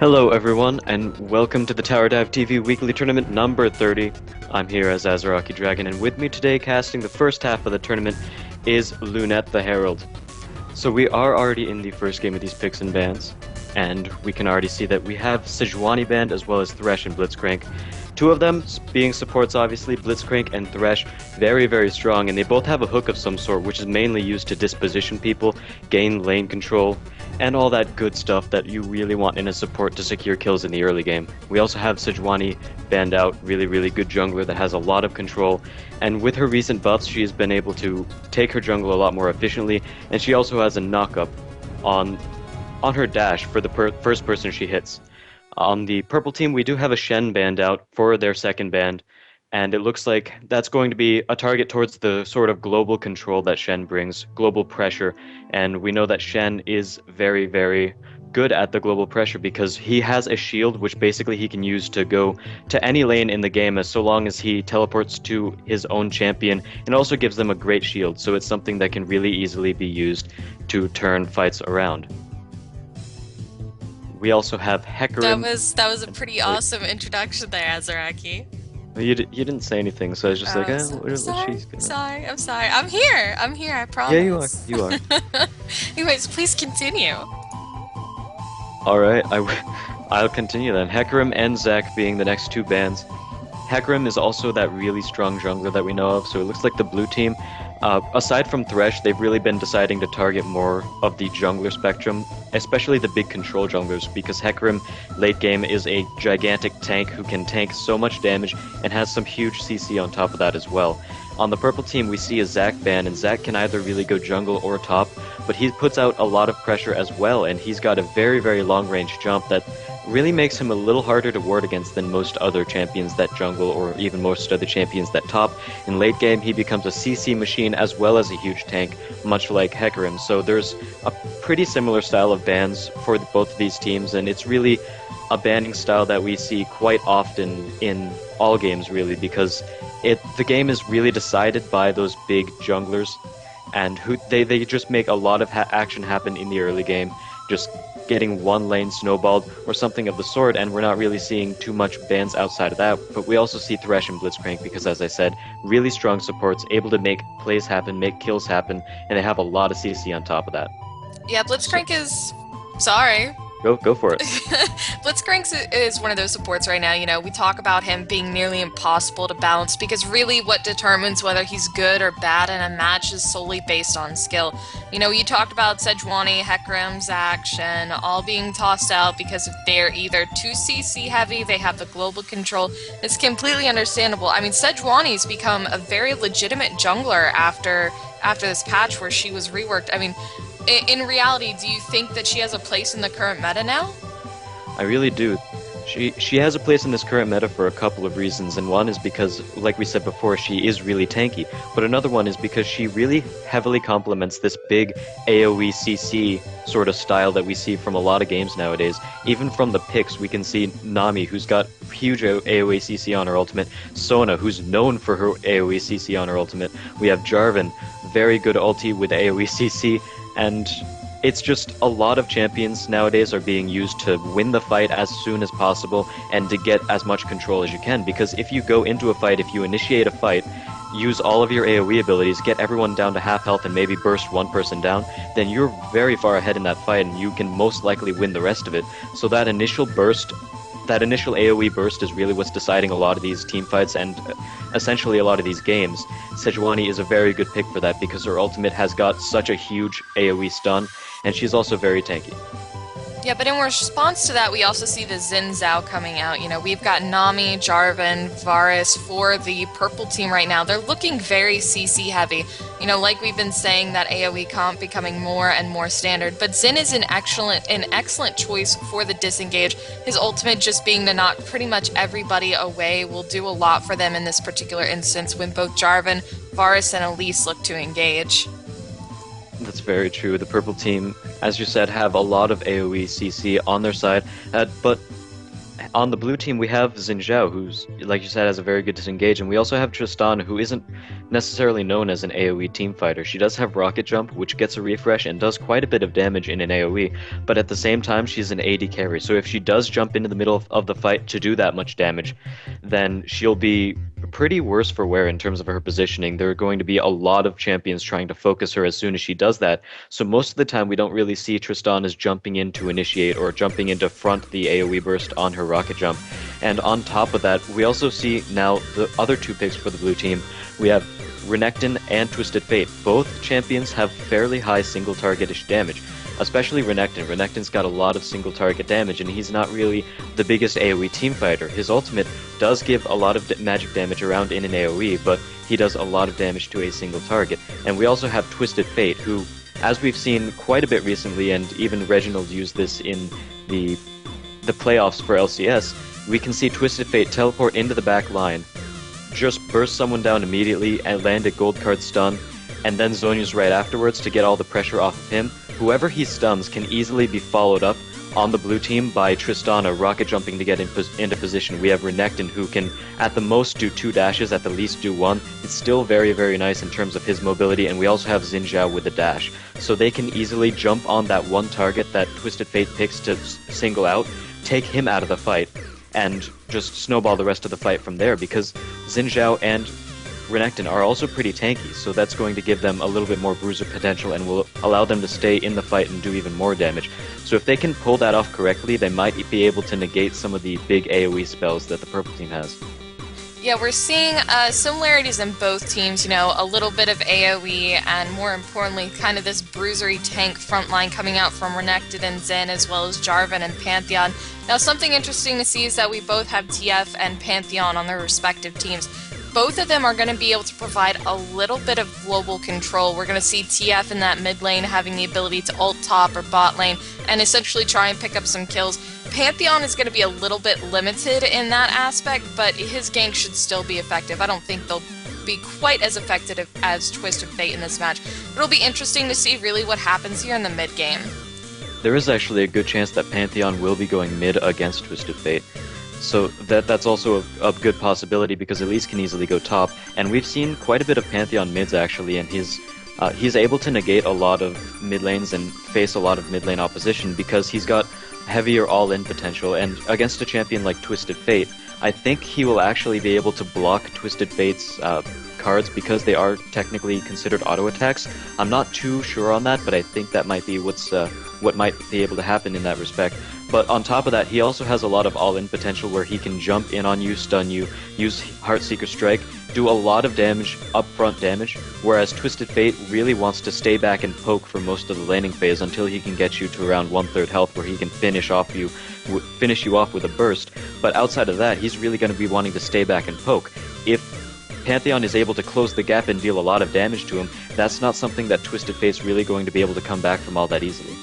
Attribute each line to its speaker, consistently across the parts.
Speaker 1: Hello everyone, and welcome to the TowerDiveTV Weekly Tournament number 30. I'm here as Azaraki Dragon, and with me today casting the first half of the tournament is Lunette the Herald. So we are already in the first game of these picks and bans, and we can already see that we have Sejuani banned as well as Thresh and Blitzcrank. Two of them being supports, obviously, Blitzcrank and Thresh, very strong, and they both have a hook of some sort, which is mainly used to disposition people, gain lane control, and all that good stuff that you really want in a support to secure kills in the early game. We also have Sejuani banned out, really good jungler that has a lot of control, and with her recent buffs she has been able to take her jungle a lot more efficiently, and she also has a knock-up on her dash for the first person she hits. On the purple team, we do have a Shen banned out for their second ban, and it looks like that's going to be a target towards the sort of global control that Shen brings, global pressure, and we know that Shen is very good at the global pressure because he has a shield which basically he can use to go to any lane in the game as so long as he teleports to his own champion, and also gives them a great shield, so it's something that can really easily be used to turn fights around. We also have Hecarim.
Speaker 2: That was a pretty awesome introduction there, Azaraki.
Speaker 1: You didn't say anything, so I was just like,
Speaker 2: I'm sorry. I'm here, I promise.
Speaker 1: Yeah, you are.
Speaker 2: Anyways, please continue.
Speaker 1: Alright, I'll continue then. Hecarim and Zac being the next two bans. Hecarim is also that really strong jungler that we know of, so it looks like the blue team, aside from Thresh, they've really been deciding to target more of the jungler spectrum, especially the big control junglers, because Hecarim late game is a gigantic tank who can tank so much damage and has some huge CC on top of that as well. On the purple team, we see a Zac ban, and Zac can either really go jungle or top, but he puts out a lot of pressure as well, and he's got a very long range jump that really makes him a little harder to ward against than most other champions that jungle, or even most other champions that top. In late game, he becomes a CC machine as well as a huge tank, much like Hecarim, so there's a pretty similar style of bans for both of these teams, and it's really a banning style that we see quite often in all games, really, because the game is really decided by those big junglers, and they just make a lot of action happen in the early game, just getting one lane snowballed or something of the sort, and we're not really seeing too much bans outside of that. But we also see Thresh and Blitzcrank because, as I said, really strong supports, able to make plays happen, make kills happen, and they have a lot of CC on top of that.
Speaker 2: Yeah, Blitzcrank is... Sorry.
Speaker 1: Go for it.
Speaker 2: Blitzcrank is one of those supports right now, you know, we talk about him being nearly impossible to balance because really what determines whether he's good or bad in a match is solely based on skill. You know, you talked about Sejuani, Hecarim, Zac, Shen, all being tossed out because they're either too CC heavy, they have the global control. It's completely understandable. I mean, Sejuani's become a very legitimate jungler after this patch where she was reworked. I mean, in reality, do you think that she has a place in the current meta now?
Speaker 1: I really do. She has a place in this current meta for a couple of reasons, and one is because, like we said before, she is really tanky, but another one is because she really heavily complements this big AoE CC sort of style that we see from a lot of games nowadays. Even from the picks, we can see Nami, who's got huge AoE CC on her ultimate, Sona, who's known for her AoE CC on her ultimate, we have Jarvan, very good ulti with AoE CC, and it's just a lot of champions nowadays are being used to win the fight as soon as possible and to get as much control as you can, because if you go into a fight, if you initiate a fight, use all of your AoE abilities, get everyone down to half health and maybe burst one person down, then you're very far ahead in that fight and you can most likely win the rest of it. So that initial burst, that initial AoE burst is really what's deciding a lot of these team fights and essentially a lot of these games. Sejuani is a very good pick for that because her ultimate has got such a huge AoE stun, and she's also very tanky.
Speaker 2: Yeah, but in response to that, we also see the Xin Zhao coming out. You know, we've got Nami, Jarvan, Varus for the purple team right now. They're looking very CC heavy. You know, like we've been saying, that AoE comp becoming more and more standard. But Xin is an excellent choice for the disengage. His ultimate just being to knock pretty much everybody away will do a lot for them in this particular instance when both Jarvan, Varus, and Elise look to engage.
Speaker 1: That's very true. The purple team, as you said, have a lot of AoE CC on their side, but on the blue team, we have Xin Zhao, who's, like you said, has a very good disengage, and we also have Tristana, who isn't necessarily known as an AoE team fighter. She does have Rocket Jump, which gets a refresh and does quite a bit of damage in an AoE, but at the same time, she's an AD carry, so if she does jump into the middle of the fight to do that much damage, then she'll be pretty worse for wear in terms of her positioning. There are going to be a lot of champions trying to focus her as soon as she does that, so most of the time we don't really see Tristan as jumping in to initiate or jumping in to front the AoE burst on her Rocket Jump. And on top of that, we also see now the other two picks for the blue team. We have Renekton and Twisted Fate. Both champions have fairly high single target-ish damage, especially Renekton. Renekton's got a lot of single target damage, and he's not really the biggest AoE team fighter. His ultimate does give a lot of magic damage around in an AoE, but he does a lot of damage to a single target. And we also have Twisted Fate, who, as we've seen quite a bit recently, and even Reginald used this in the playoffs for LCS, we can see Twisted Fate teleport into the back line, just burst someone down immediately and land a gold card stun, and then Zhonya's right afterwards to get all the pressure off of him. Whoever he stuns can easily be followed up on the blue team by Tristana rocket jumping to get into position. We have Renekton, who can at the most do 2 dashes, at the least do 1. It's still very, very nice in terms of his mobility, and we also have Xin Zhao with a dash. So they can easily jump on that one target that Twisted Fate picks to single out, take him out of the fight, and just snowball the rest of the fight from there, because Xin Zhao and Renekton are also pretty tanky, so that's going to give them a little bit more bruiser potential and will allow them to stay in the fight and do even more damage. So if they can pull that off correctly, they might be able to negate some of the big AoE spells that the purple team has.
Speaker 2: Yeah, we're seeing similarities in both teams, you know, a little bit of AoE, and more importantly, kind of this bruisery tank frontline coming out from Renekton and Zen, as well as Jarvan and Pantheon. Now, something interesting to see is that we both have TF and Pantheon on their respective teams. Both of them are going to be able to provide a little bit of global control. We're going to see TF in that mid lane having the ability to ult top or bot lane and essentially try and pick up some kills. Pantheon is going to be a little bit limited in that aspect, but his gank should still be effective. I don't think they'll be quite as effective as Twisted Fate in this match. But it'll be interesting to see really what happens here in the mid game.
Speaker 1: There is actually a good chance that Pantheon will be going mid against Twisted Fate. So that's also a good possibility, because Elise can easily go top, and we've seen quite a bit of Pantheon mids actually, and he's able to negate a lot of mid lanes and face a lot of mid lane opposition because he's got heavier all-in potential, and against a champion like Twisted Fate, I think he will actually be able to block Twisted Fate's cards because they are technically considered auto attacks. I'm not too sure on that, but I think that might be what might be able to happen in that respect. But on top of that, he also has a lot of all-in potential where he can jump in on you, stun you, use Heartseeker Strike, do a lot of damage, upfront damage, whereas Twisted Fate really wants to stay back and poke for most of the laning phase until he can get you to around 1/3 health, where he can finish you off with a burst. But outside of that, he's really going to be wanting to stay back and poke. If Pantheon is able to close the gap and deal a lot of damage to him, that's not something that Twisted Fate's really going to be able to come back from all that easily.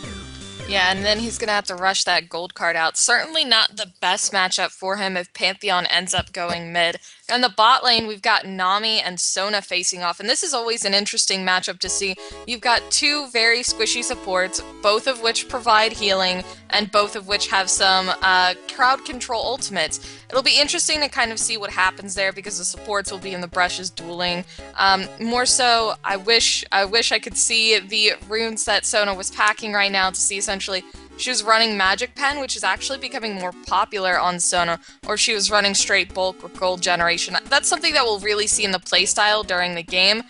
Speaker 2: Yeah, and then he's going to have to rush that gold card out. Certainly not the best matchup for him if Pantheon ends up going mid. On the bot lane, we've got Nami and Sona facing off, and this is always an interesting matchup to see. You've got two very squishy supports, both of which provide healing, and both of which have some crowd control ultimates. It'll be interesting to kind of see what happens there, because the supports will be in the brushes dueling. More so, I wish I could see the runes that Sona was packing right now to see essentially she was running Magic Pen, which is actually becoming more popular on Sona, or she was running straight bulk or gold generation. That's something that we'll really see in the playstyle during the game,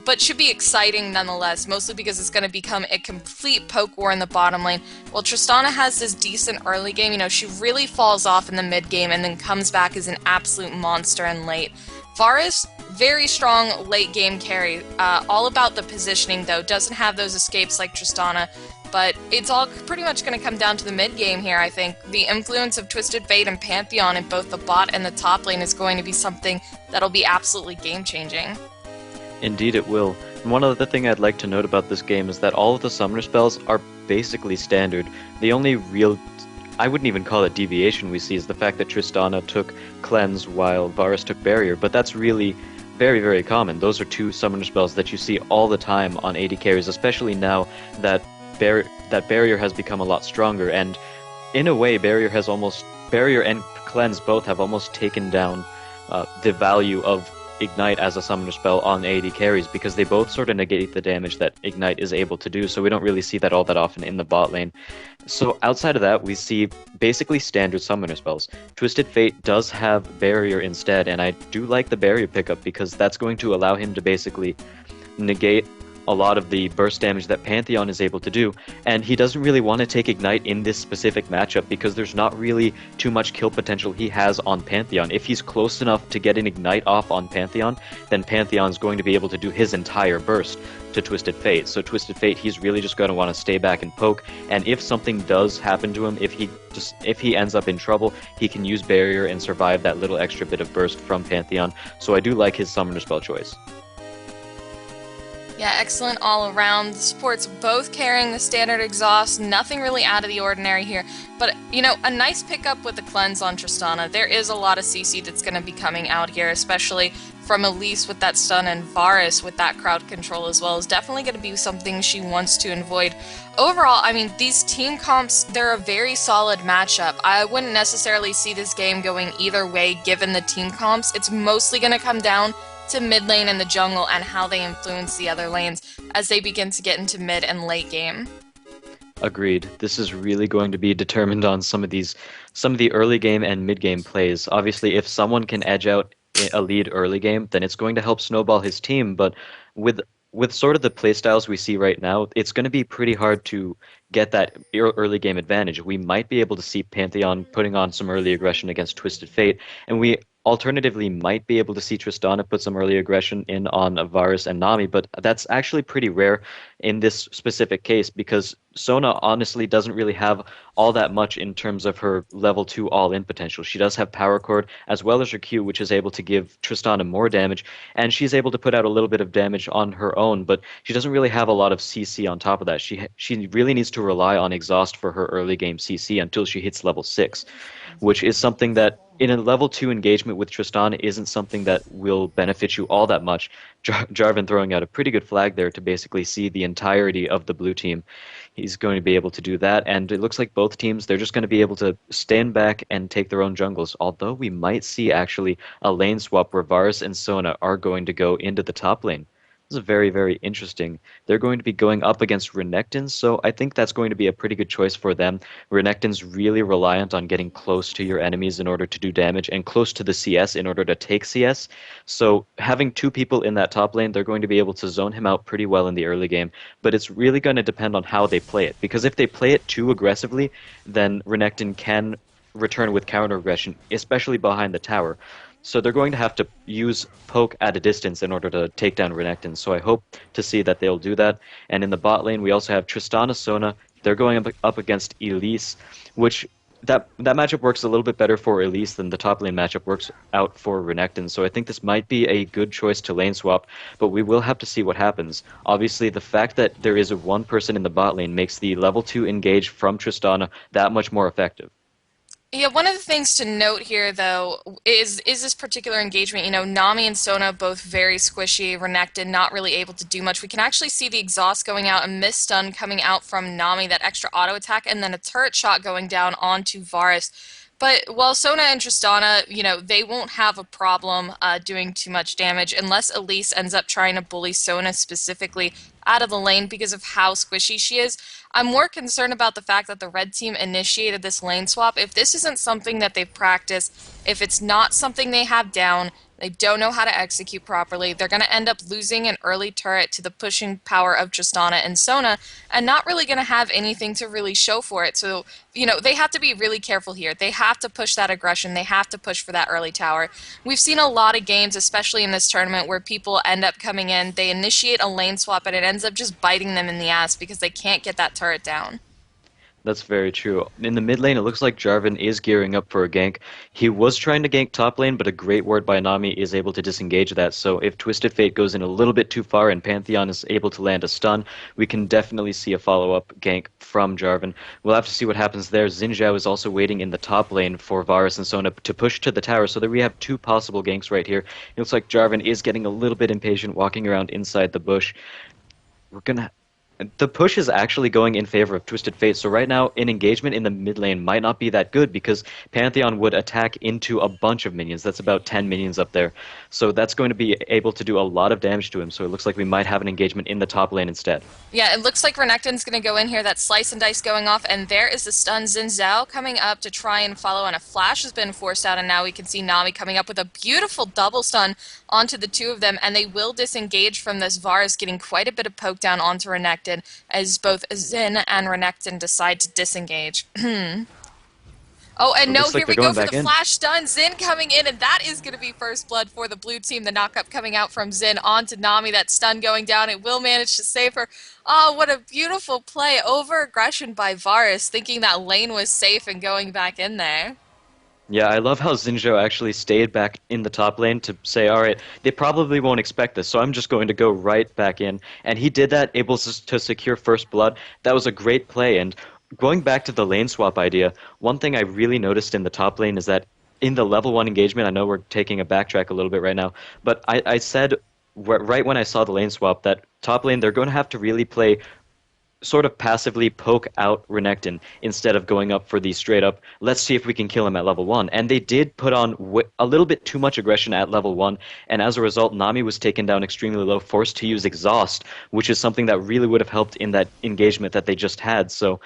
Speaker 2: but should be exciting nonetheless, mostly because it's going to become a complete poke war in the bottom lane. While Tristana has this decent early game, you know, she really falls off in the mid game and then comes back as an absolute monster in late. Varus, very strong late game carry, all about the positioning though, doesn't have those escapes like Tristana. But it's all pretty much going to come down to the mid game here, I think. The influence of Twisted Fate and Pantheon in both the bot and the top lane is going to be something that'll be absolutely game-changing.
Speaker 1: Indeed it will. And one other thing I'd like to note about this game is that all of the summoner spells are basically standard. The only real, I wouldn't even call it deviation we see, is the fact that Tristana took Cleanse while Varus took Barrier, but that's really very, very common. Those are two summoner spells that you see all the time on AD carries, especially now that Barrier has become a lot stronger, and in a way Barrier has almost Barrier and Cleanse both have almost taken down the value of Ignite as a summoner spell on AD carries, because they both sort of negate the damage that Ignite is able to do, so we don't really see that all that often in the bot lane. So outside of that, we see basically standard summoner spells. Twisted Fate does have Barrier instead, and I do like the Barrier pickup because that's going to allow him to basically negate a lot of the burst damage that Pantheon is able to do, and he doesn't really want to take Ignite in this specific matchup because there's not really too much kill potential he has on Pantheon. If he's close enough to get an Ignite off on Pantheon, then Pantheon's going to be able to do his entire burst to Twisted Fate. So Twisted Fate, he's really just going to want to stay back and poke, and if something does happen to him, if he ends up in trouble, he can use Barrier and survive that little extra bit of burst from Pantheon. So I do like his summoner spell choice.
Speaker 2: Yeah, excellent all around. The supports both carrying the standard exhaust, nothing really out of the ordinary here. But, you know, a nice pickup with the cleanse on Tristana. There is a lot of CC that's going to be coming out here, especially from Elise with that stun and Varus with that crowd control as well, is definitely going to be something she wants to avoid. Overall, I mean, these team comps, they're a very solid matchup. I wouldn't necessarily see this game going either way given the team comps. It's mostly going to come down to mid lane and the jungle and how they influence the other lanes as they begin to get into mid and late game.
Speaker 1: Agreed. This is really going to be determined on some of the early game and mid game plays. Obviously, if someone can edge out a lead early game, then it's going to help snowball his team, but with sort of the playstyles we see right now, it's going to be pretty hard to get that early game advantage. We might be able to see Pantheon putting on some early aggression against Twisted Fate, and we alternatively might be able to see Tristana put some early aggression in on Varus and Nami, but that's actually pretty rare in this specific case because Sona honestly doesn't really have all that much in terms of her level 2 all-in potential. She does have Power Chord as well as her Q, which is able to give Tristana more damage, and she's able to put out a little bit of damage on her own, but she doesn't really have a lot of CC on top of that. She really needs to rely on Exhaust for her early game CC until she hits level 6, which is something that in a level 2 engagement with Tristana isn't something that will benefit you all that much. Jarvan throwing out a pretty good flag there to basically see the entirety of the blue team. He's going to be able to do that, and it looks like both teams, they're just going to be able to stand back and take their own jungles, although we might see actually a lane swap where Varus and Sona are going to go into the top lane. This is very, very interesting. They're going to be going up against Renekton, so I think that's going to be a pretty good choice for them. Renekton's really reliant on getting close to your enemies in order to do damage, and close to the CS in order to take CS. So having two people in that top lane, they're going to be able to zone him out pretty well in the early game, but it's really going to depend on how they play it, because if they play it too aggressively, then Renekton can return with counter aggression, especially behind the tower. So they're going to have to use poke at a distance in order to take down Renekton. So I hope to see that they'll do that. And in the bot lane, we also have Tristana Sona. They're going up against Elise, which that matchup works a little bit better for Elise than the top lane matchup works out for Renekton. So I think this might be a good choice to lane swap, but we will have to see what happens. Obviously, the fact that there is one person in the bot lane makes the level 2 engage from Tristana that much more effective.
Speaker 2: Yeah, one of the things to note here, though, is this particular engagement. You know, Nami and Sona both very squishy, Renekton not really able to do much. We can actually see the exhaust going out, a miss stun coming out from Nami, that extra auto attack, and then a turret shot going down onto Varus. But while Sona and Tristana, you know, they won't have a problem doing too much damage unless Elise ends up trying to bully Sona specifically out of the lane because of how squishy she is. I'm more concerned about the fact that the red team initiated this lane swap. If this isn't something that they've practiced, if it's not something they have down, they don't know how to execute properly, they're going to end up losing an early turret to the pushing power of Tristana and Sona and not really going to have anything to really show for it. So, you know, they have to be really careful here. They have to push that aggression. They have to push for that early tower. We've seen a lot of games, especially in this tournament, where people end up coming in, they initiate a lane swap, and it ends up just biting them in the ass because they can't get that turret down.
Speaker 1: That's very true. In the mid lane, it looks like Jarvan is gearing up for a gank. He was trying to gank top lane, but a great ward by Nami is able to disengage that. So if Twisted Fate goes in a little bit too far and Pantheon is able to land a stun, we can definitely see a follow-up gank from Jarvan. We'll have to see what happens there. Xin Zhao is also waiting in the top lane for Varus and Sona to push to the tower, so that we have two possible ganks right here. It looks like Jarvan is getting a little bit impatient, walking around inside the bush. The push is actually going in favor of Twisted Fate, so right now an engagement in the mid lane might not be that good because Pantheon would attack into a bunch of minions. That's about 10 minions up there. So that's going to be able to do a lot of damage to him, so it looks like we might have an engagement in the top lane instead.
Speaker 2: Yeah, it looks like Renekton's going to go in here. That slice and dice going off, and there is the stun. Xin Zhao coming up to try and follow, and a flash has been forced out, and now we can see Nami coming up with a beautiful double stun onto the two of them, and they will disengage from this. Varus getting quite a bit of poke down onto Renekton as both Xin and Renekton decide to disengage. Oh, and
Speaker 1: It
Speaker 2: no,
Speaker 1: looks like
Speaker 2: here we
Speaker 1: they're
Speaker 2: go
Speaker 1: going
Speaker 2: for
Speaker 1: back
Speaker 2: the
Speaker 1: in.
Speaker 2: flash stun. Xin coming in, and that is going to be first blood for the blue team. The knockup coming out from Xin onto Nami. That stun going down. It will manage to save her. Oh, what a beautiful play. Over-aggression by Varus, thinking that lane was safe and going back in there.
Speaker 1: Yeah, I love how Zinzhou actually stayed back in the top lane to say, all right, they probably won't expect this, so I'm just going to go right back in. And he did that, able to secure first blood. That was a great play. And going back to the lane swap idea, one thing I really noticed in the top lane is that in the level 1 engagement, I know we're taking a backtrack a little bit right now, but I said right when I saw the lane swap that top lane, they're going to have to really play sort of passively poke out Renekton instead of going up for the straight up, let's see if we can kill him at level 1. And they did put on a little bit too much aggression at level 1, and as a result, Nami was taken down extremely low, forced to use Exhaust, which is something that really would have helped in that engagement that they just had. So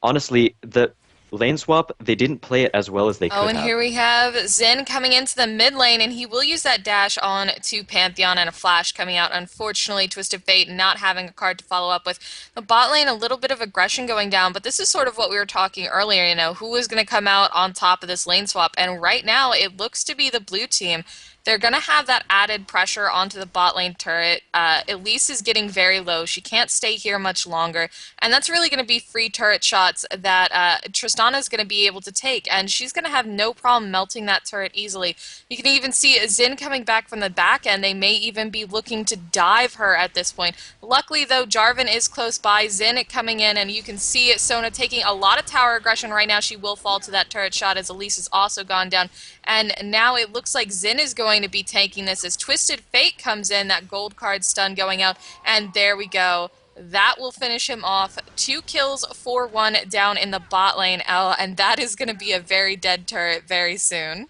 Speaker 1: honestly, the lane swap, they didn't play it as well as they could
Speaker 2: Oh,
Speaker 1: have.
Speaker 2: and here we have Xin coming into the mid lane, and he will use that dash on to Pantheon and a flash coming out. Unfortunately, Twisted Fate not having a card to follow up with. The bot lane, a little bit of aggression going down, but this is sort of what we were talking earlier, you know, who is going to come out on top of this lane swap, and right now it looks to be the blue team. They're going to have that added pressure onto the bot lane turret. Elise is getting very low. She can't stay here much longer. And that's really going to be free turret shots that Tristana is going to be able to take. And she's going to have no problem melting that turret easily. You can even see Xin coming back from the back end. They may even be looking to dive her at this point. Luckily, though, Jarvan is close by. Xin coming in, and you can see Sona taking a lot of tower aggression right now. She will fall to that turret shot as Elise has also gone down. And now it looks like Xin is going to be tanking this as Twisted Fate comes in, that gold card stun going out, and there we go. That will finish him off. 2 kills for 1 down in the bot lane, and that is going to be a very dead turret very soon.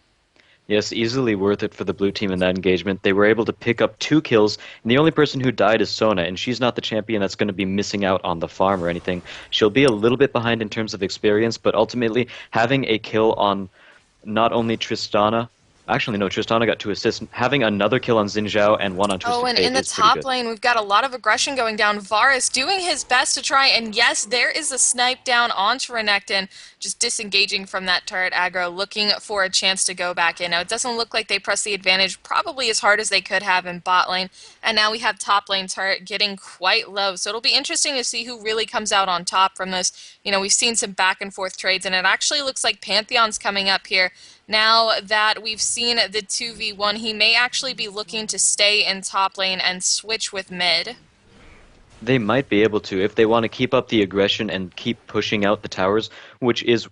Speaker 1: Yes, easily worth it for the blue team in that engagement. They were able to pick up 2 kills, and the only person who died is Sona, and she's not the champion that's going to be missing out on the farm or anything. She'll be a little bit behind in terms of experience, but ultimately having a kill on not only Tristana, actually no, Tristana got 2 assists, having another kill on Xin Zhao and 1 on Twisted
Speaker 2: Oh, and
Speaker 1: Fate
Speaker 2: in the
Speaker 1: is pretty
Speaker 2: top
Speaker 1: good.
Speaker 2: lane, we've got a lot of aggression going down. Varus doing his best to try, and yes, there is a snipe down onto Renekton, just disengaging from that turret aggro, looking for a chance to go back in. Now, it doesn't look like they pressed the advantage probably as hard as they could have in bot lane, and now we have top lane turret getting quite low, so it'll be interesting to see who really comes out on top from this. You know, we've seen some back and forth trades, and it actually looks like Pantheon's coming up here. Now that we've seen the 2v1, he may actually be looking to stay in top lane and switch with mid.
Speaker 1: They might be able to if they want to keep up the aggression and keep pushing out the towers, which is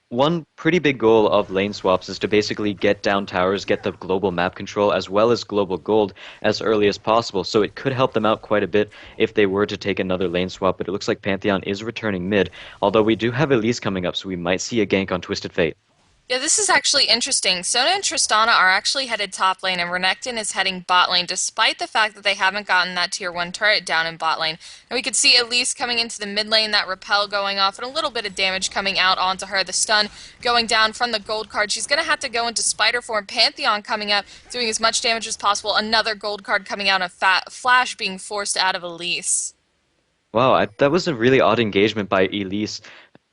Speaker 1: one pretty big goal of lane swaps is to basically get down towers, get the global map control as well as global gold as early as possible. So it could help them out quite a bit if they were to take another lane swap, but it looks like Pantheon is returning mid, although we do have Elise coming up, so we might see a gank on Twisted Fate.
Speaker 2: Yeah, this is actually interesting. Sona and Tristana are actually headed top lane, and Renekton is heading bot lane, despite the fact that they haven't gotten that tier 1 turret down in bot lane. And we could see Elise coming into the mid lane, that repel going off, and a little bit of damage coming out onto her. The stun going down from the gold card. She's going to have to go into spider form. Pantheon coming up, doing as much damage as possible. Another gold card coming out, a flash being forced out of Elise.
Speaker 1: Wow, that was a really odd engagement by Elise.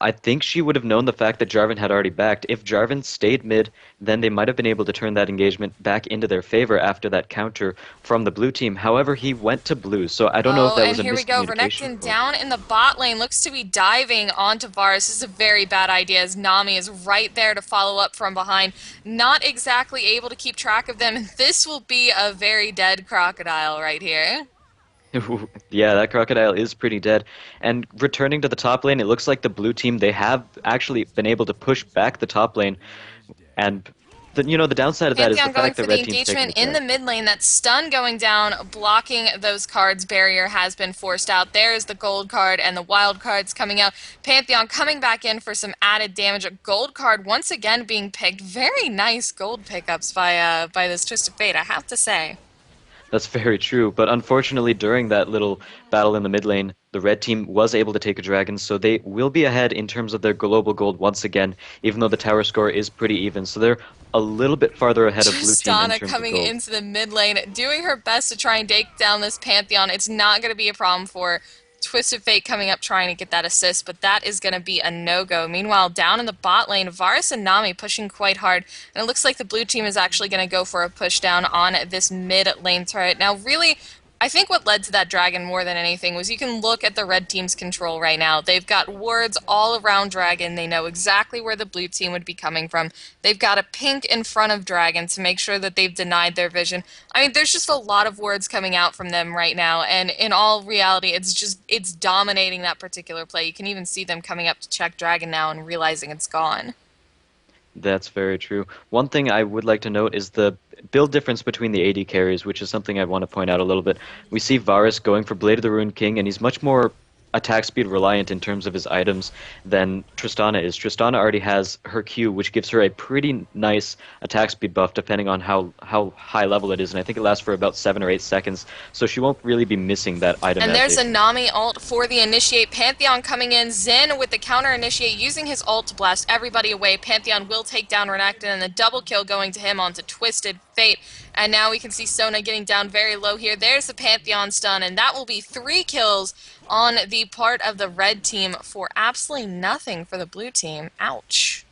Speaker 1: I think she would have known the fact that Jarvan had already backed. If Jarvan stayed mid, then they might have been able to turn that engagement back into their favor after that counter from the blue team. However, he went to blue, so I don't know if that was a
Speaker 2: and here we go.
Speaker 1: miscommunication.
Speaker 2: Renekton down in the bot lane, looks to be diving onto Varus. This is a very bad idea as Nami is right there to follow up from behind. Not exactly able to keep track of them. This will be a very dead crocodile right here.
Speaker 1: Yeah, that crocodile is pretty dead. And returning to the top lane, it looks like the blue team, they have actually been able to push back the top lane. And The downside of that is the
Speaker 2: Pantheon going
Speaker 1: fact that
Speaker 2: for the
Speaker 1: red team's taking
Speaker 2: engagement
Speaker 1: the
Speaker 2: in the
Speaker 1: dragon.
Speaker 2: mid lane. That stun going down, blocking those cards. Barrier has been forced out. There's the gold card and the wild cards coming out. Pantheon coming back in for some added damage. A gold card once again being picked. Very nice gold pickups by this Twisted Fate, I have to say.
Speaker 1: That's very true, but unfortunately, during that little battle in the mid lane, the red team was able to take a dragon, so they will be ahead in terms of their global gold once again, even though the tower score is pretty even. So they're a little bit farther ahead of blue team in
Speaker 2: Tristana
Speaker 1: terms of
Speaker 2: coming
Speaker 1: gold.
Speaker 2: into the mid lane, doing her best to try and take down this Pantheon. It's not going to be a problem for her. Twisted Fate coming up trying to get that assist, but that is going to be a no-go. Meanwhile, down in the bot lane, Varus and Nami pushing quite hard, and it looks like the blue team is actually going to go for a push down on this mid lane turret. Now, really, I think what led to that dragon more than anything was you can look at the red team's control right now. They've got wards all around dragon. They know exactly where the blue team would be coming from. They've got a pink in front of dragon to make sure that they've denied their vision. I mean, there's just a lot of wards coming out from them right now, and in all reality, it's dominating that particular play. You can even see them coming up to check dragon now and realizing it's gone.
Speaker 1: That's very true. One thing I would like to note is the build difference between the AD carries, which is something I want to point out a little bit. We see Varus going for Blade of the Ruined King, and he's much more attack speed reliant in terms of his items than Tristana is. Tristana already has her Q, which gives her a pretty nice attack speed buff depending on how high level it is, and I think it lasts for about 7 or 8 seconds, so she won't really be missing that item.
Speaker 2: And there's a Nami ult for the initiate. Pantheon coming in. Zen with the counter initiate using his ult to blast everybody away. Pantheon will take down Renekton, and the double kill going to him onto Twisted Fate. And now we can see Sona getting down very low here. There's the Pantheon stun, and that will be 3 kills on the part of the red team for absolutely nothing for the blue team. Ouch.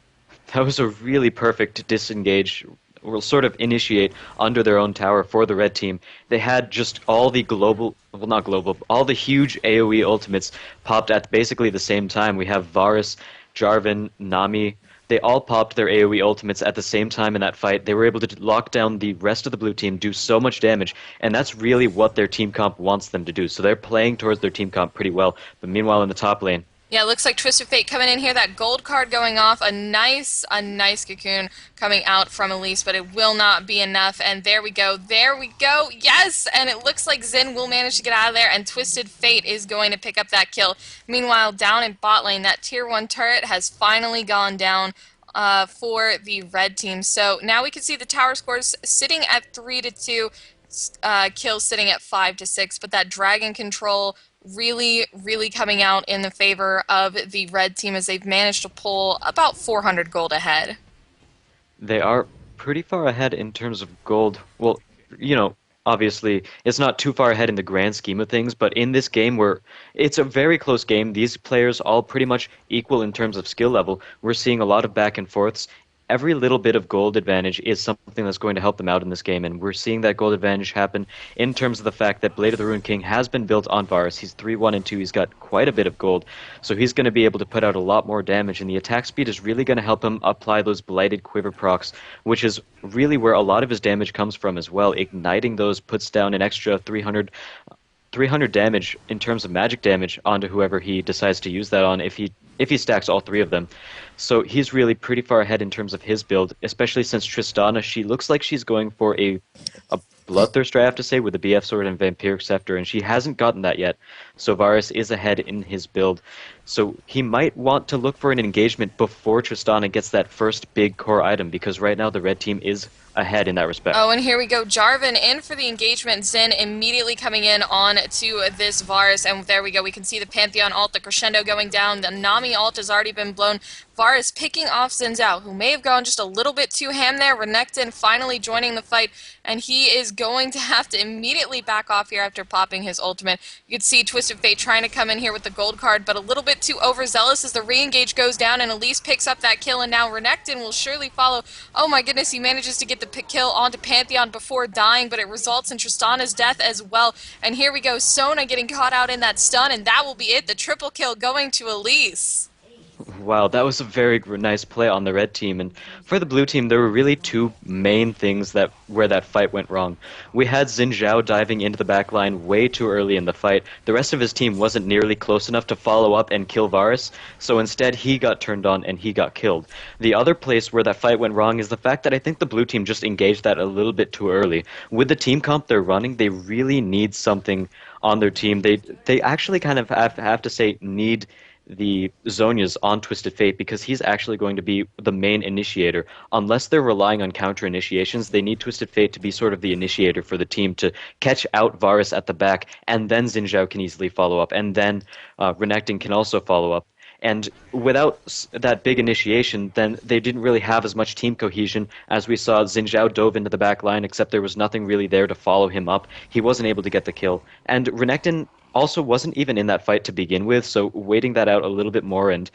Speaker 1: That was a really perfect disengage, or sort of initiate under their own tower for the red team. They had just all the global, well, not global, all the huge AoE ultimates popped at basically the same time. We have Varus, Jarvan, Nami. They all popped their AoE ultimates at the same time in that fight. They were able to lock down the rest of the blue team, do so much damage, and that's really what their team comp wants them to do. So they're playing towards their team comp pretty well. But meanwhile, in the top lane,
Speaker 2: Yeah, it looks like Twisted Fate coming in here. That gold card going off. A nice cocoon coming out from Elise, but it will not be enough. And there we go. There we go. Yes! And it looks like Xin will manage to get out of there, and Twisted Fate is going to pick up that kill. Meanwhile, down in bot lane, that tier 1 turret has finally gone down for the red team. So now we can see the tower scores sitting at 3-2. Kills sitting at 5-6, but that dragon control really coming out in the favor of the red team as they've managed to pull about 400 gold ahead.
Speaker 1: they are pretty far ahead in terms of gold. Well, obviously, it's not too far ahead in the grand scheme of things, but in this game where it's a very close game, these players all pretty much equal in terms of skill level. We're seeing a lot of back and forths. Every little bit of gold advantage is something that's going to help them out in this game, and we're seeing that gold advantage happen in terms of the fact that Blade of the Ruined King has been built on Varus. He's 3-1 and 2. He's got quite a bit of gold, so he's going to be able to put out a lot more damage, and the attack speed is really going to help him apply those Blighted Quiver procs, which is really where a lot of his damage comes from as well. Igniting those puts down an extra 300 damage in terms of magic damage onto whoever he decides to use that on if he stacks all 3 of them. So he's really pretty far ahead in terms of his build, especially since Tristana, she looks like she's going for a Bloodthirster, I have to say, with the BF Sword and Vampiric Scepter, and she hasn't gotten that yet. So Varus is ahead in his build. So he might want to look for an engagement before Tristana gets that first big core item, because right now the red team is ahead in that respect.
Speaker 2: Oh, and here we go. Jarvan in for the engagement. Zen immediately coming in on to this Varus, and there we go. We can see the Pantheon ult, the crescendo going down. The Nami ult has already been blown. Varus picking off Xin Zhao, who may have gone just a little bit too ham there. Renekton finally joining the fight, and he is going to have to immediately back off here after popping his ultimate. You can see Twisted Fate trying to come in here with the gold card, but a little bit too overzealous as the re-engage goes down, and Elise picks up that kill, and now Renekton will surely follow. Oh my goodness, he manages to get the kill onto Pantheon before dying, but it results in Tristana's death as well. And here we go, Sona getting caught out in that stun, and that will be it. The triple kill going to Elise.
Speaker 1: Wow, that was a very nice play on the red team. And for the blue team, there were really two main things that where that fight went wrong. We had Xin Zhao diving into the back line way too early in the fight. The rest of his team wasn't nearly close enough to follow up and kill Varus, so instead he got turned on and he got killed. The other place where that fight went wrong is the fact that I think the blue team just engaged that a little bit too early. With the team comp they're running, they really need something on their team. They actually kind of have to say need the Zhonya's on Twisted Fate because he's actually going to be the main initiator. Unless they're relying on counter initiations, they need Twisted Fate to be sort of the initiator for the team to catch out Varus at the back, and then Xin Zhao can easily follow up, and then Renekton can also follow up. And without that big initiation, then they didn't really have as much team cohesion as we saw. Xin Zhao dove into the back line, except there was nothing really there to follow him up. He wasn't able to get the kill. And Renekton also wasn't even in that fight to begin with, so waiting that out a little bit more and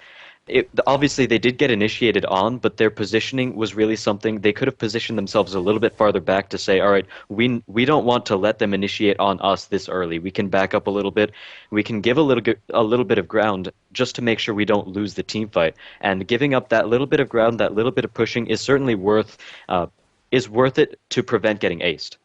Speaker 1: obviously they did get initiated on, but their positioning was really something they could have positioned themselves a little bit farther back to say, all right, we don't want to let them initiate on us this early. We can back up a little bit. We can give a little bit of ground just to make sure we don't lose the team fight. And giving up that little bit of ground, that little bit of pushing is certainly worth it to prevent getting aced.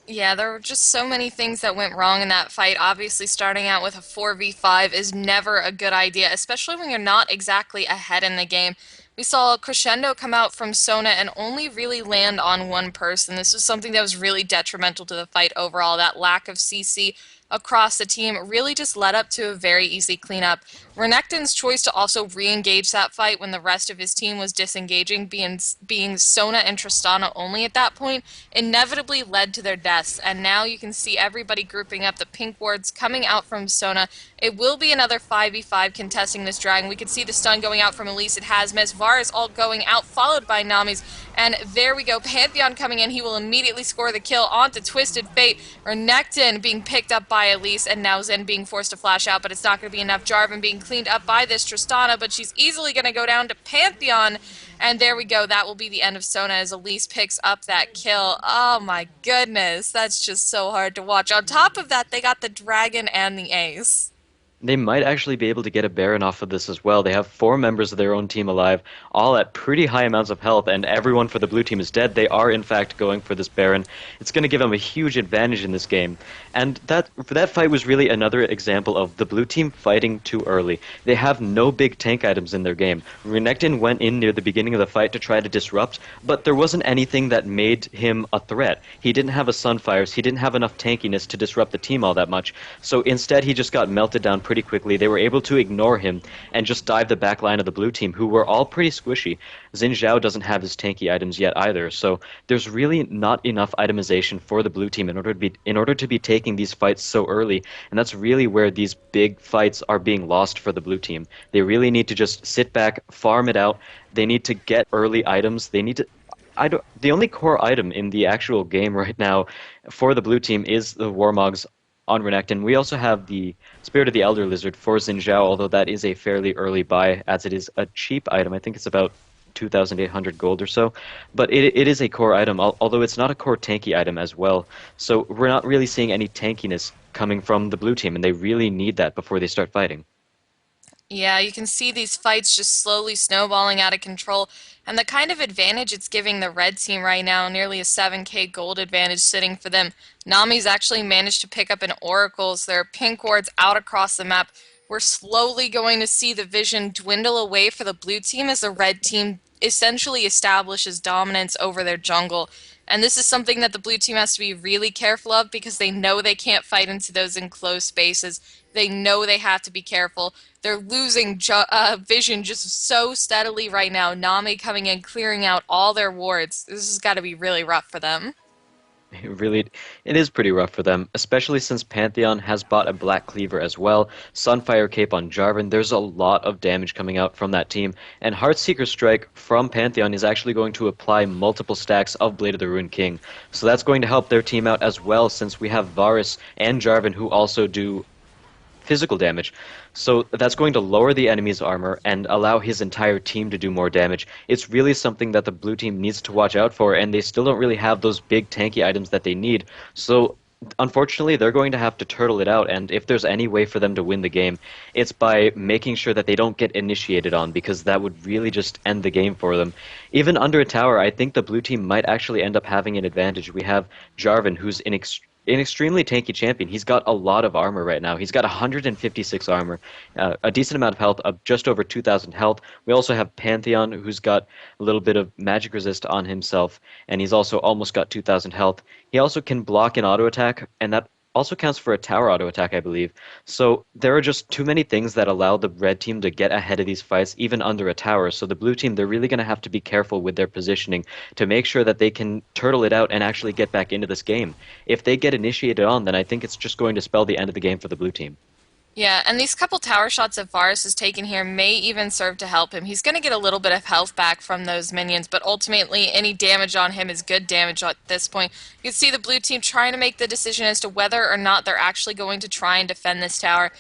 Speaker 2: Yeah, there were just so many things that went wrong in that fight. Obviously, starting out with a 4v5 is never a good idea, especially when you're not exactly ahead in the game. We saw Crescendo come out from Sona and only really land on one person. This was something that was really detrimental to the fight overall. That lack of CC across the team really just led up to a very easy cleanup. Renekton's choice to also re-engage that fight when the rest of his team was disengaging, being Sona and Tristana only at that point, inevitably led to their deaths. And now you can see everybody grouping up, the pink wards coming out from Sona. It will be another 5v5 contesting this dragon. We can see the stun going out from Elise. It has missed. Varus all going out, followed by Nami's. And there we go. Pantheon coming in. He will immediately score the kill onto Twisted Fate. Renekton being picked up by Elise, and now Zen being forced to flash out, but it's not going to be enough. Jarvan being cleaned up by this Tristana, but she's easily going to go down to Pantheon. And there we go. That will be the end of Sona as Elise picks up that kill. Oh my goodness. That's just so hard to watch. On top of that, they got the dragon and the ace.
Speaker 1: They might actually be able to get a Baron off of this as well. They have four members of their own team alive, all at pretty high amounts of health, and everyone for the blue team is dead. They are, in fact, going for this Baron. It's going to give them a huge advantage in this game. And that fight was really another example of the blue team fighting too early. They have no big tank items in their game. Renekton went in near the beginning of the fight to try to disrupt, but there wasn't anything that made him a threat. He didn't have a Sunfires. He didn't have enough tankiness to disrupt the team all that much. So instead, he just got melted down pretty quickly. They were able to ignore him and just dive the back line of the blue team, who were all pretty squishy. Xin Zhao doesn't have his tanky items yet either, so there's really not enough itemization for the blue team in order to be taking these fights so early, and that's really where these big fights are being lost for the blue team. They really need to just sit back, farm it out. They need to get early items. They need to the only core item in the actual game right now for the blue team is the Warmogs on Renekton. We also have the Spirit of the Elder Lizard for Xin Zhao, although that is a fairly early buy, as it is a cheap item. I think it's about 2,800 gold or so. But it is a core item, although it's not a core tanky item as well. So we're not really seeing any tankiness coming from the blue team, and they really need that before they start fighting.
Speaker 2: Yeah, you can see these fights just slowly snowballing out of control, and the kind of advantage it's giving the red team right now, nearly a 7k gold advantage sitting for them. Nami's actually managed to pick up an Oracle, so there are pink wards out across the map. We're slowly going to see the vision dwindle away for the blue team as the red team essentially establishes dominance over their jungle. And this is something that the blue team has to be really careful of because they know they can't fight into those enclosed spaces. They know they have to be careful. They're losing vision just so steadily right now. Nami coming in, clearing out all their wards. This has got to be really rough for them.
Speaker 1: It is pretty rough for them, especially since Pantheon has bought a Black Cleaver as well. Sunfire Cape on Jarvan. There's a lot of damage coming out from that team, and Heartseeker Strike from Pantheon is actually going to apply multiple stacks of Blade of the Ruined King. So that's going to help their team out as well, since we have Varus and Jarvan who also do physical damage. So that's going to lower the enemy's armor and allow his entire team to do more damage. It's really something that the blue team needs to watch out for, and they still don't really have those big tanky items that they need. So unfortunately, they're going to have to turtle it out, and if there's any way for them to win the game, it's by making sure that they don't get initiated on, because that would really just end the game for them. Even under a tower, I think the blue team might actually end up having an advantage. We have Jarvan, who's an extremely tanky champion. He's got a lot of armor right now. He's got 156 armor, a decent amount of health, of just over 2,000 health. We also have Pantheon, who's got a little bit of magic resist on himself, and he's also almost got 2,000 health. He also can block an auto attack, and that also counts for a tower auto attack, I believe. So there are just too many things that allow the red team to get ahead of these fights, even under a tower. So the blue team, they're really going to have to be careful with their positioning to make sure that they can turtle it out and actually get back into this game. If they get initiated on, then I think it's just going to spell the end of the game for the blue team.
Speaker 2: Yeah, and these couple tower shots that Varus has taken here may even serve to help him. He's going to get a little bit of health back from those minions, but ultimately any damage on him is good damage at this point. You can see the blue team trying to make the decision as to whether or not they're actually going to try and defend this tower.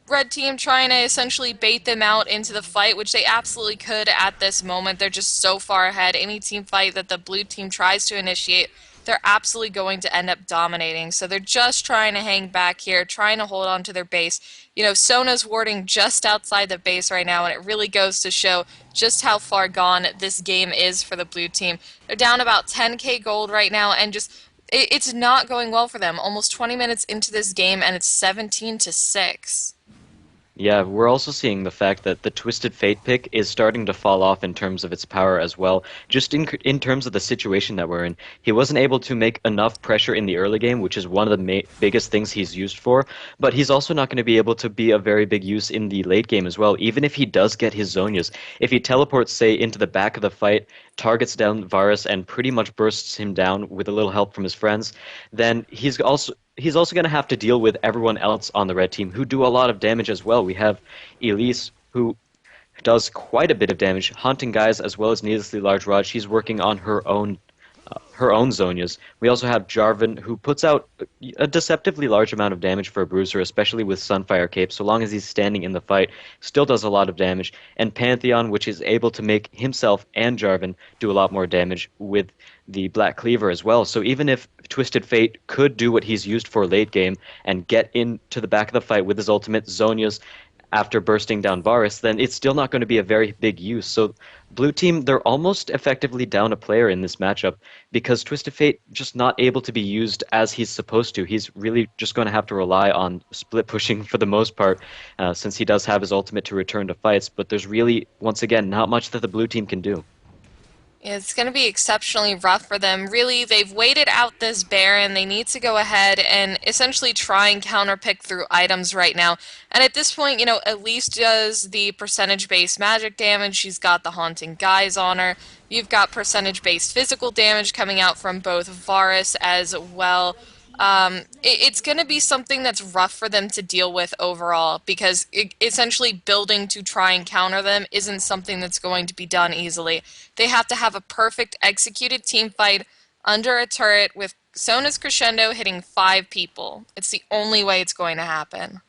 Speaker 2: Red team trying to essentially bait them out into the fight, which they absolutely could at this moment. They're just so far ahead. Any team fight that the blue team tries to initiate, they're absolutely going to end up dominating. So they're just trying to hang back here, trying to hold on to their base. Sona's warding just outside the base right now, and it really goes to show just how far gone this game is for the blue team. They're down about 10k gold right now, and just it's not going well for them. Almost 20 minutes into this game, and it's 17-6.
Speaker 1: Yeah, we're also seeing the fact that the Twisted Fate pick is starting to fall off in terms of its power as well. Just in terms of the situation that we're in, he wasn't able to make enough pressure in the early game, which is one of the biggest things he's used for. But he's also not going to be able to be a very big use in the late game as well. Even if he does get his Zonias, if he teleports, say, into the back of the fight, targets down Varus, and pretty much bursts him down with a little help from his friends, then he's also going to have to deal with everyone else on the red team who do a lot of damage as well. We have Elise, who does quite a bit of damage, hunting guys as well as needlessly large rod. She's working on her own Zonias. We also have Jarvan, who puts out a deceptively large amount of damage for a bruiser, especially with Sunfire Cape. So long as he's standing in the fight, still does a lot of damage. And Pantheon, which is able to make himself and Jarvan do a lot more damage with the Black Cleaver as well. So even if Twisted Fate could do what he's used for late game and get into the back of the fight with his ultimate Zonias after bursting down Varus, then it's still not going to be a very big use. So blue team, they're almost effectively down a player in this matchup because Twisted Fate just not able to be used as he's supposed to. He's really just going to have to rely on split pushing for the most part, since he does have his ultimate to return to fights. But there's really, once again, not much that the blue team can do.
Speaker 2: It's going to be exceptionally rough for them. Really, they've waited out this Baron. They need to go ahead and essentially try and counterpick through items right now. And at this point, Elise does the percentage-based magic damage. She's got the Haunting Guys on her. You've got percentage-based physical damage coming out from both Varus as well. It's going to be something that's rough for them to deal with overall because essentially building to try and counter them isn't something that's going to be done easily. They have to have a perfect executed team fight under a turret with Sona's Crescendo hitting 5 people. It's the only way it's going to happen.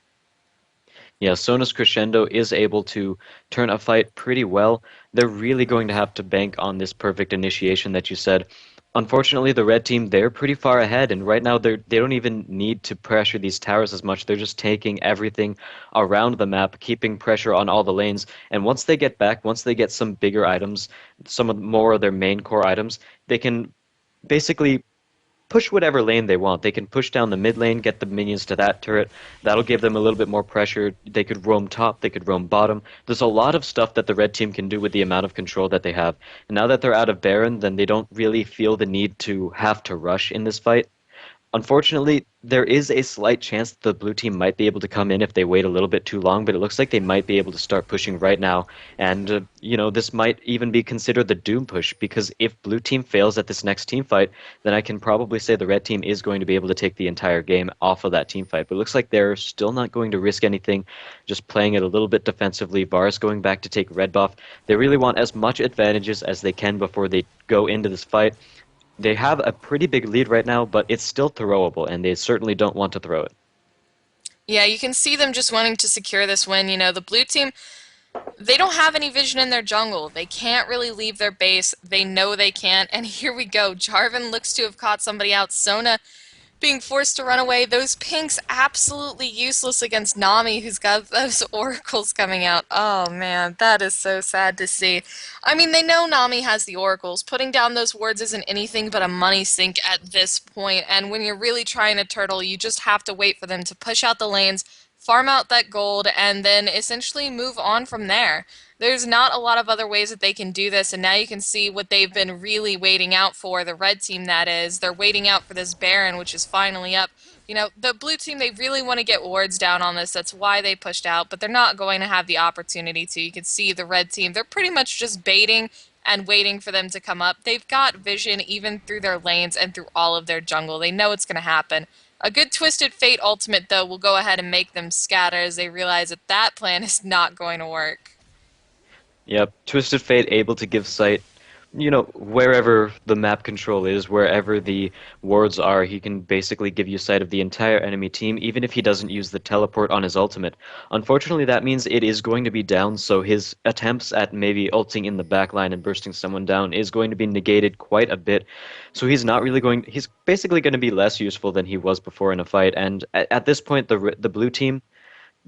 Speaker 1: Yeah, Sona's Crescendo is able to turn a fight pretty well. They're really going to have to bank on this perfect initiation that you said. Unfortunately, the red team, they're pretty far ahead, and right now they don't even need to pressure these towers as much. They're just taking everything around the map, keeping pressure on all the lanes, and once they get back, once they get some bigger items, some of more of their main core items, they can basically push whatever lane they want. They can push down the mid lane, get the minions to that turret. That'll give them a little bit more pressure. They could roam top, they could roam bottom. There's a lot of stuff that the red team can do with the amount of control that they have. And now that they're out of Baron, then they don't really feel the need to have to rush in this fight. Unfortunately, there is a slight chance that the blue team might be able to come in if they wait a little bit too long, but it looks like they might be able to start pushing right now. And, this might even be considered the doom push, because if blue team fails at this next team fight, then I can probably say the red team is going to be able to take the entire game off of that team fight. But it looks like they're still not going to risk anything, just playing it a little bit defensively. Varus going back to take red buff. They really want as much advantages as they can before they go into this fight. They have a pretty big lead right now, but it's still throwable, and they certainly don't want to throw it.
Speaker 2: Yeah, you can see them just wanting to secure this win. The blue team, they don't have any vision in their jungle. They can't really leave their base. They know they can't. And here we go. Jarvan looks to have caught somebody out. Sona being forced to run away. Those pinks absolutely useless against Nami, who's got those oracles coming out. Oh man, that is so sad to see. I mean, they know Nami has the oracles. Putting down those wards isn't anything but a money sink at this point, and when you're really trying to turtle, you just have to wait for them to push out the lanes, farm out that gold, and then essentially move on from there. There's not a lot of other ways that they can do this, and now you can see what they've been really waiting out for, the red team that is. They're waiting out for this Baron, which is finally up. You know, the blue team, they really want to get wards down on this. That's why they pushed out, but they're not going to have the opportunity to. You can see the red team, they're pretty much just baiting and waiting for them to come up. They've got vision even through their lanes and through all of their jungle. They know it's going to happen. A good Twisted Fate ultimate, though, will go ahead and make them scatter as they realize that that plan is not going to work.
Speaker 1: Yep, Twisted Fate able to give sight, wherever the map control is, wherever the wards are, he can basically give you sight of the entire enemy team, even if he doesn't use the teleport on his ultimate. Unfortunately, that means it is going to be down, so his attempts at maybe ulting in the backline and bursting someone down is going to be negated quite a bit. So he's basically going to be less useful than he was before in a fight, and at this point, the blue team,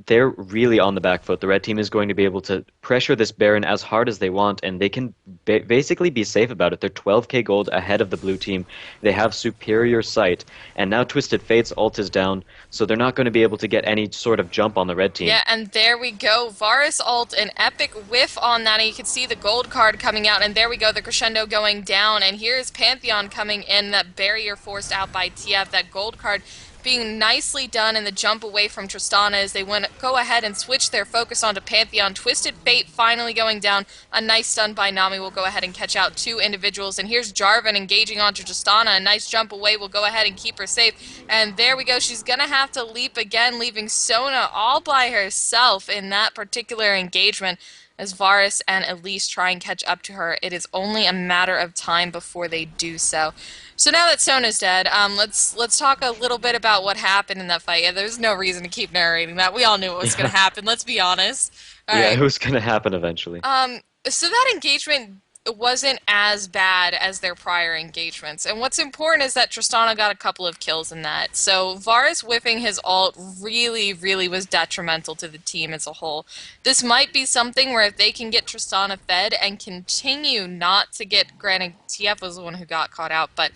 Speaker 1: they're really on the back foot. The red team is going to be able to pressure this Baron as hard as they want, and they can basically be safe about it. They're 12k gold ahead of the blue team. They have superior sight, and now Twisted Fate's ult is down, so they're not going to be able to get any sort of jump on the red team.
Speaker 2: Yeah, and there we go. Varus ult, an epic whiff on that, and you can see the gold card coming out, and there we go, the crescendo going down, and here's Pantheon coming in, that barrier forced out by TF, that gold card being nicely done in the jump away from Tristana as they go ahead and switch their focus onto Pantheon. Twisted Fate finally going down. A nice stun by Nami will go ahead and catch out two individuals. And here's Jarvan engaging onto Tristana. A nice jump away will go ahead and keep her safe. And there we go. She's going to have to leap again, leaving Sona all by herself in that particular engagement. As Varus and Elise try and catch up to her, it is only a matter of time before they do so. So now that Sona's dead, let's talk a little bit about what happened in that fight. Yeah, there's no reason to keep narrating that. We all knew what was going to happen. Let's be honest. All
Speaker 1: Yeah,
Speaker 2: right.
Speaker 1: it was going to happen eventually.
Speaker 2: So that engagement wasn't as bad as their prior engagements. And what's important is that Tristana got a couple of kills in that. So Varus whiffing his ult really, really was detrimental to the team as a whole. This might be something where if they can get Tristana fed and continue not to get, granted TF was the one who got caught out, but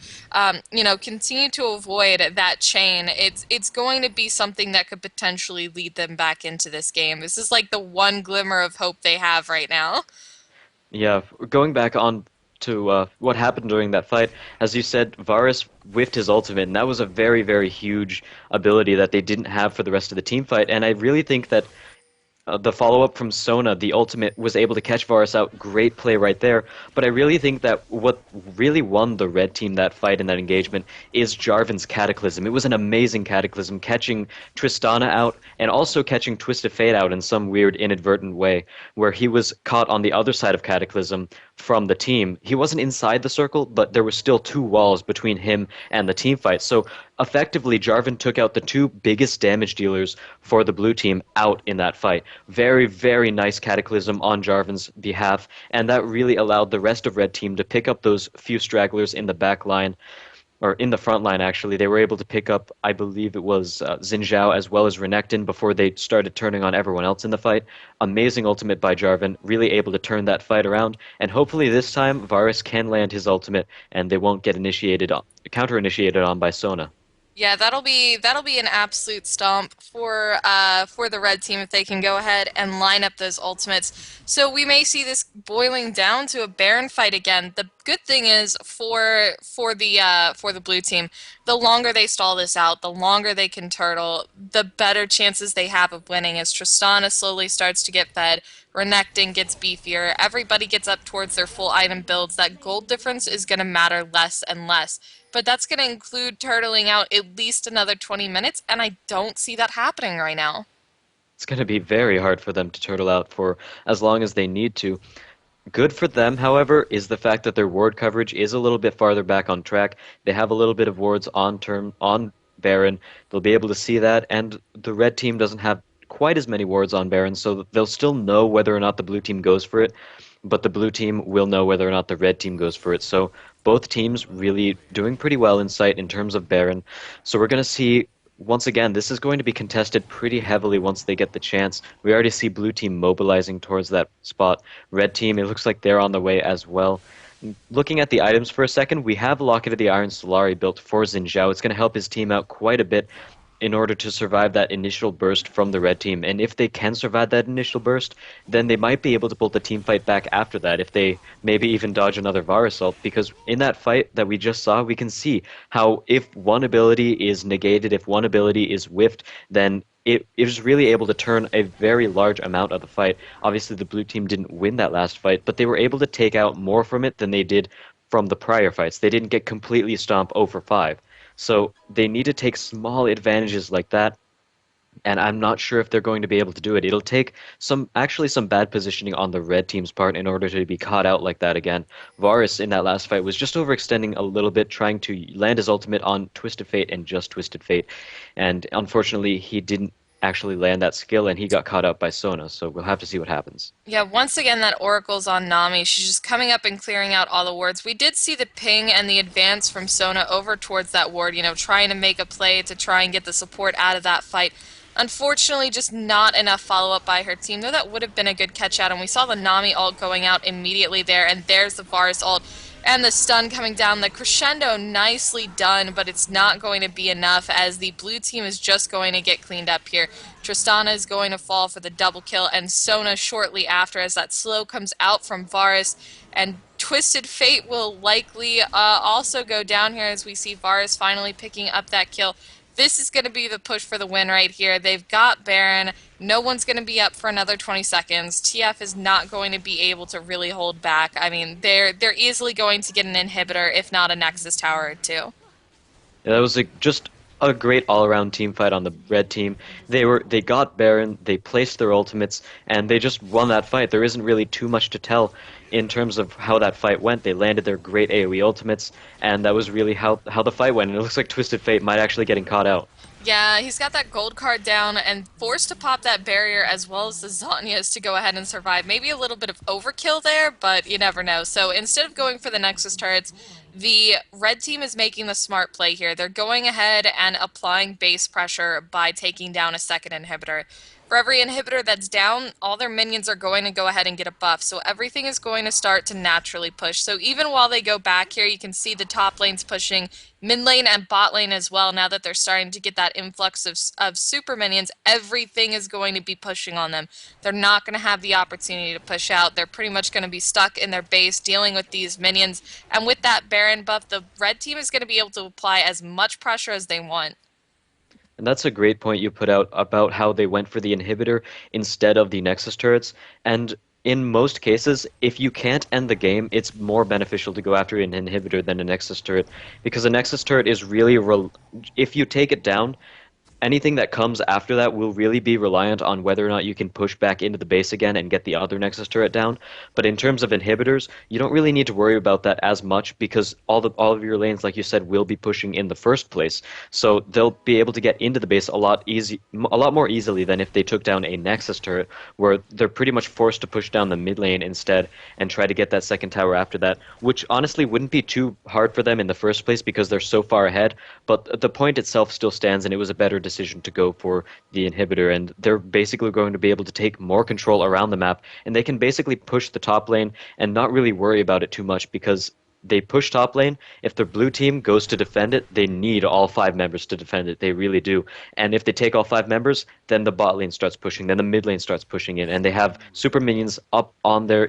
Speaker 2: continue to avoid that chain, it's going to be something that could potentially lead them back into this game. This is like the one glimmer of hope they have right now.
Speaker 1: Yeah, going back on to what happened during that fight, as you said, Varus whiffed his ultimate, and that was a very, very huge ability that they didn't have for the rest of the team fight, and I really think that the follow-up from Sona, the ultimate, was able to catch Varus out. Great play right there. But I really think that what really won the red team that fight and that engagement is Jarvan's Cataclysm. It was an amazing Cataclysm, catching Tristana out and also catching Twisted Fate out in some weird inadvertent way, where he was caught on the other side of Cataclysm from the team. He wasn't inside the circle, but there were still two walls between him and the team fight. So effectively, Jarvan took out the two biggest damage dealers for the blue team out in that fight. Very, very nice Cataclysm on Jarvan's behalf, and that really allowed the rest of red team to pick up those few stragglers in the back line, or in the front line actually. They were able to pick up, I believe it was Xin Zhao as well as Renekton before they started turning on everyone else in the fight. Amazing ultimate by Jarvan, really able to turn that fight around, and hopefully this time Varus can land his ultimate and they won't get counter-initiated on by Sona.
Speaker 2: Yeah, that'll be an absolute stomp for the red team if they can go ahead and line up those ultimates. So we may see this boiling down to a Baron fight again. The good thing is for the blue team, the longer they stall this out, the longer they can turtle, the better chances they have of winning as Tristana slowly starts to get fed. Renekton gets beefier, everybody gets up towards their full item builds. That gold difference is going to matter less and less. But that's going to include turtling out at least another 20 minutes, and I don't see that happening right now.
Speaker 1: It's going to be very hard for them to turtle out for as long as they need to. Good for them, however, is the fact that their ward coverage is a little bit farther back on track. They have a little bit of wards on Baron. They'll be able to see that, and the red team doesn't have quite as many wards on Baron, so they'll still know whether or not the blue team goes for it. but the blue team will know whether or not the red team goes for it. So both teams really doing pretty well in sight in terms of Baron. So we're going to see, once again, this is going to be contested pretty heavily once they get the chance. We already see blue team mobilizing towards that spot. Red team, it looks like they're on the way as well. Looking at the items for a second, we have Locket of the Iron Solari built for Xin Zhao. It's going to help his team out quite a bit in order to survive that initial burst from the red team. And if they can survive that initial burst, then they might be able to pull the team fight back after that, if they maybe even dodge another VAR assault. Because in that fight that we just saw, we can see how if one ability is negated, if one ability is whiffed, then it is really able to turn a very large amount of the fight. Obviously, the blue team didn't win that last fight, but they were able to take out more from it than they did from the prior fights. They didn't get completely stomped over 5. So they need to take small advantages like that, and I'm not sure if they're going to be able to do it. It'll take some bad positioning on the red team's part in order to be caught out like that again. Varus in that last fight was just overextending a little bit, trying to land his ultimate on Twisted Fate and just Twisted Fate, and unfortunately he didn't actually land that skill and he got caught out by Sona, so we'll have to see what happens.
Speaker 2: Yeah, once again, that Oracle's on Nami. She's just coming up and clearing out all the wards. We did see the ping and the advance from Sona over towards that ward, trying to make a play to try and get the support out of that fight. Unfortunately, just not enough follow-up by her team, though that would have been a good catch out. And we saw the Nami ult going out immediately there, and there's the Varus ult. And the stun coming down, the crescendo nicely done, but it's not going to be enough as the blue team is just going to get cleaned up here. Tristana is going to fall for the double kill, and Sona shortly after as that slow comes out from Varus, and Twisted Fate will likely also go down here as we see Varus finally picking up that kill. This is going to be the push for the win right here. They've got Baron. No one's going to be up for another 20 seconds. TF is not going to be able to really hold back. I mean, they're easily going to get an inhibitor, if not a Nexus tower or two.
Speaker 1: Yeah, that was just a great all-around team fight on the red team. They got Baron, they placed their ultimates, and they just won that fight. There isn't really too much to tell in terms of how that fight went. They landed their great AoE ultimates, and that was really how the fight went. And it looks like Twisted Fate might actually getting caught out.
Speaker 2: Yeah, he's got that gold card down and forced to pop that barrier as well as the Zhonya's to go ahead and survive. Maybe a little bit of overkill there, but you never know. So instead of going for the Nexus turrets, the red team is making the smart play here. They're going ahead and applying base pressure by taking down a second inhibitor. For every inhibitor that's down, all their minions are going to go ahead and get a buff, so everything is going to start to naturally push. So even while they go back here, you can see the top lanes pushing, mid lane and bot lane as well. Now that they're starting to get that influx of super minions, everything is going to be pushing on them. They're not going to have the opportunity to push out. They're pretty much going to be stuck in their base dealing with these minions. And with that Baron buff, the red team is going to be able to apply as much pressure as they want.
Speaker 1: And that's a great point you put out about how they went for the inhibitor instead of the Nexus turrets. And in most cases, if you can't end the game, it's more beneficial to go after an inhibitor than a Nexus turret. Because a Nexus turret is really, if you take it down, anything that comes after that will really be reliant on whether or not you can push back into the base again and get the other Nexus turret down. But in terms of inhibitors, you don't really need to worry about that as much because all of your lanes, like you said, will be pushing in the first place. So they'll be able to get into the base a lot more easily than if they took down a Nexus turret, where they're pretty much forced to push down the mid lane instead and try to get that second tower after that, which honestly wouldn't be too hard for them in the first place because they're so far ahead. But the point itself still stands, and it was a better decision to go for the inhibitor, and they're basically going to be able to take more control around the map, and they can basically push the top lane and not really worry about it too much because they push top lane. If the blue team goes to defend it, they need all 5 members to defend it. They really do. And if they take all 5 members, then the bot lane starts pushing, then the mid lane starts pushing in, and they have super minions up on their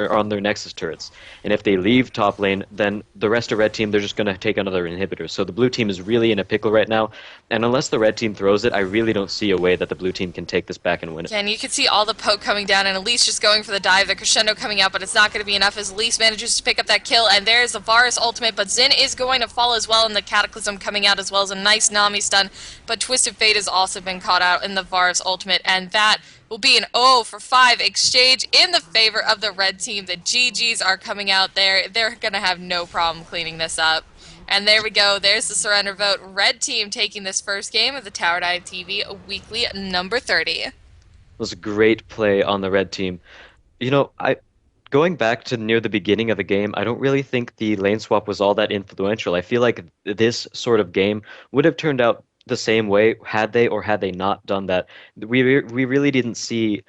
Speaker 1: on their Nexus turrets. And if they leave top lane, then the rest of red team, they're just going to take another inhibitor. So the blue team is really in a pickle right now, and unless the red team throws it, I really don't see a way that the blue team can take this back and win it.
Speaker 2: Yeah, and you can see all the poke coming down, and Elise just going for the dive, the crescendo coming out, but it's not going to be enough as Elise manages to pick up that kill, and there's the Varus ultimate, but Xin is going to fall as well, and the Cataclysm coming out as well as a nice Nami stun, but Twisted Fate has also been caught out in the Varus ultimate, and that will be an 0 for 5 exchange in the favor of the red team. The GGs are coming out there. They're going to have no problem cleaning this up. And there we go. There's the surrender vote. Red team taking this first game of the TowerDiveTV Weekly number 30.
Speaker 1: It was a great play on the red team. You know, Going back to near the beginning of the game, I don't really think the lane swap was all that influential. I feel like this sort of game would have turned out the same way had they or had they not done that. We really didn't see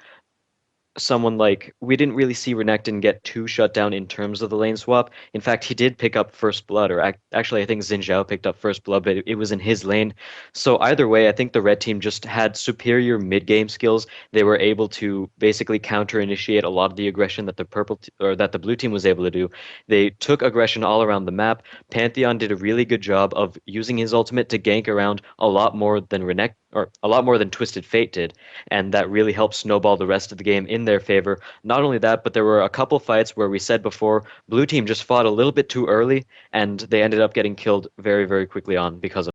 Speaker 1: someone like we didn't really see Renekton get too shut down in terms of the lane swap. In fact, he did pick up first blood, or actually, I think Xin Zhao picked up first blood, but it was in his lane. So either way, I think the red team just had superior mid game skills. They were able to basically counter initiate a lot of the aggression that the or that the blue team was able to do. They took aggression all around the map. Pantheon did a really good job of using his ultimate to gank around a lot more than or a lot more than Twisted Fate did, and that really helped snowball the rest of the game in their favor. Not only that, but there were a couple fights where we said before, blue team just fought a little bit too early, and they ended up getting killed very, very quickly on because of